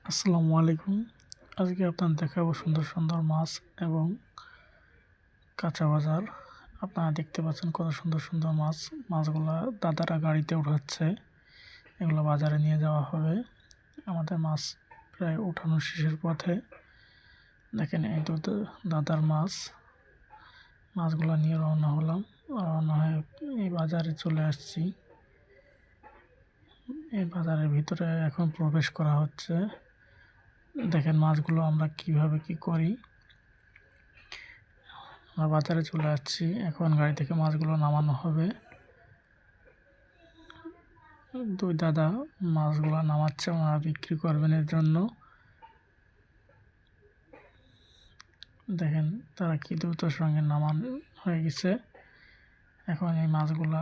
আসসালামু আলাইকুম। আজকে আপনাদের দেখাবো সুন্দর সুন্দর মাছ এবং কাঁচা বাজার। আপনারা দেখতে পাচ্ছেন কত সুন্দর সুন্দর মাছ। মাছগুলা দাদারা গাড়িতে উঠাচ্ছে, এগুলো বাজারে নিয়ে যাওয়া হবে। আমাদের মাছ প্রায় উঠানো শেষের পথে। দেখেন এই তো দাদার মাছগুলো নিয়ে রওনা হলাম। রওনা হয়ে এই বাজারে চলে আসছি। এই বাজারের ভিতরে এখন প্রবেশ করা হচ্ছে। দেখেন মাছগুলো আমরা কিভাবে কি করি। আমরা বাজারে চলে আসছি, এখন গাড়ি থেকে মাছগুলো নামানো হবে। দুই দাদা মাছগুলো নামাচ্ছে, ওনারা বিক্রি করবেন এর জন্য। দেখেন তারা কি দ্রুতর সঙ্গে নামান হয়ে গেছে। এখন এই মাছগুলা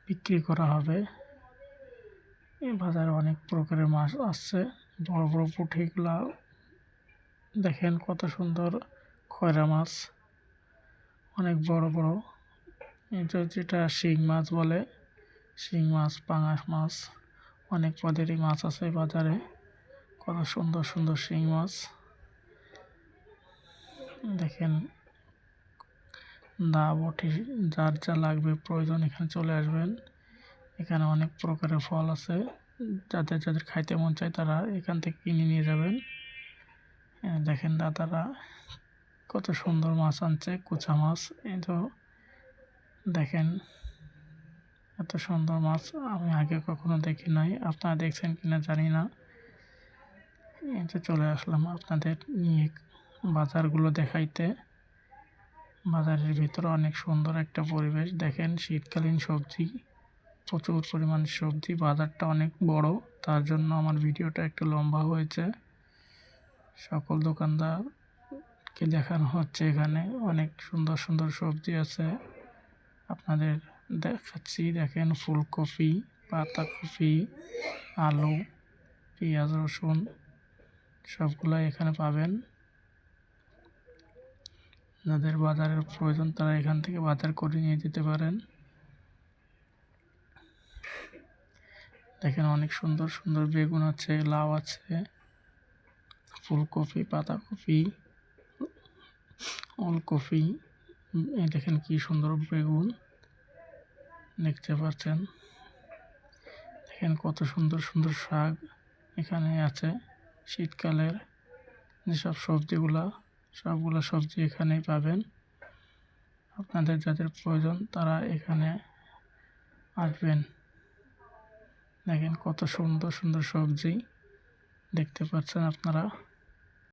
বিক্রি করা হবে। এই বাজারে অনেক প্রকারের মাছ আসছে। বড় বড় পুঁটিগুলা দেখেন কত সুন্দর, খয়রা মাছ অনেক বড় বড়। এটা যেটা শিং মাছ বলে, শিং মাছ, পাঙাশ মাছ, অনেক পদেরই মাছ আছে বাজারে। কত সুন্দর সুন্দর শিং মাছ দেখেন। দা বটি যার যা লাগবে প্রয়োজন এখানে চলে আসবেন। এখানে অনেক প্রকারের ফল আছে, যাদের যাদের খাইতে মন চায় তারা এখান থেকে কিনে নিয়ে যাবেন। দেখেন দাদারা কত সুন্দর মাছ আনছে, কুচা মাছ। এই তো দেখেন এত সুন্দর মাছ আমি আগে কখনো দেখি নাই, আপনারা দেখছেন কিনা জানি না। এই তো চলে আসলাম আপনাদের নিয়ে বাজারগুলো দেখাইতে। বাজারের ভিতরে অনেক সুন্দর একটা পরিবেশ। দেখেন শীতকালীন সবজি, প্রচুর পরিমাণ সবজি। বাজারটা অনেক বড়, তার জন্য আমার ভিডিওটা একটু লম্বা হয়েছে। সকল দোকানদারকে দেখানো হচ্ছে। এখানে অনেক সুন্দর সুন্দর সবজি আছে, আপনাদের দেখাচ্ছি। দেখেন ফুলকপি, পাতাকপি, আলু, পেঁয়াজ, রসুন সবগুলাই এখানে পাবেন। যাদের বাজারের প্রয়োজন তারা এখান থেকে বাজার করে নিয়ে যেতে পারেন। দেখেন অনেক সুন্দর সুন্দর বেগুন আছে, লাউ আছে, ফুলকপি, পাতাকপি, ওলকপি। এই দেখেন কি সুন্দর বেগুন দেখতে পাচ্ছেন। দেখেন কত সুন্দর সুন্দর শাক এখানে আছে। শীতকালের যেসব সবজিগুলা, সবগুলো সবজি এখানেই পাবেন। আপনাদের যাদের প্রয়োজন তারা এখানে আসবেন। দেখেন কত সুন্দর সুন্দর সবজি দেখতে পাচ্ছেন আপনারা।